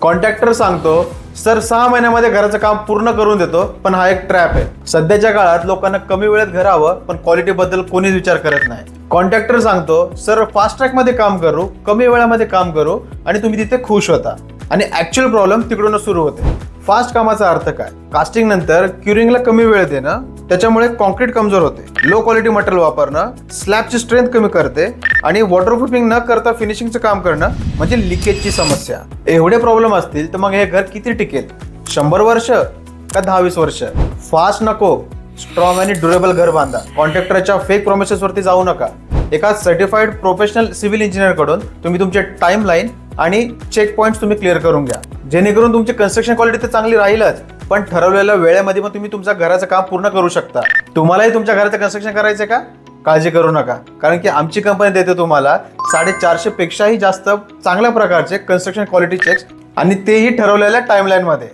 Contractor सांगतो sir 6 महिन्यामध्ये घराचं काम पूर्ण करून देतो, पण हा एक ट्रॅप आहे. सध्याच्या काळात लोकांना कमी वेळेत घर हवं, पण क्वालिटी बद्दल कोणीच विचार करत नाही. कॉन्ट्रॅक्टर सांगतो सर फास्ट ट्रॅक मध्ये काम करू, कमी वेळामध्ये काम करू आणि तुम्ही तिथे खुश होता. आणि ऍक्च्युअल प्रॉब्लेम तिकडूनच सुरू होते. फास्ट कामाचा अर्थ काय? कास्टिंग नंतर क्युरिंगला कमी वेळ देणं, त्याच्यामुळे कॉन्क्रीट कमजोर होते. लो क्वालिटी मटेरियल वापरणं स्लॅबची स्ट्रेंथ कमी करते आणि वॉटरप्रूफिंग न करता फिनिशिंगचं काम करणं म्हणजे लिकेजची समस्या. एवढे प्रॉब्लेम असतील तर मग हे घर किती टिकेल? 100 वर्ष का 10-20 वर्ष? फास्ट नको, स्ट्रॉंग आणि ड्युरेबल घर बांधा. कॉन्ट्रॅक्टरच्या फेक प्रॉमिसेस वरती जाऊ नका. एका सर्टिफाईड प्रोफेशनल सिव्हिल इंजिनियर कडून तुम्ही तुमचे टाइम लाईन आणि चेक पॉइंट्स तुम्ही क्लिअर करून घ्या, जेणेकरून तुमची कन्स्ट्रक्शन क्वालिटी तर चांगली राहीलच, पण ठरवलेल्या वेळेमध्ये पण तुम्ही तुमच्या घराचं काम पूर्ण करू शकता. तुम्हालाही तुमच्या घराचं कन्स्ट्रक्शन करायचं का? काळजी करू नका, कारण की आमची कंपनी देते तुम्हाला 450 पेक्षाही जास्त चांगल्या प्रकारचे कन्स्ट्रक्शन क्वालिटी चेक्स आणि तेही ठरवलेल्या टाइमलाईन मध्ये.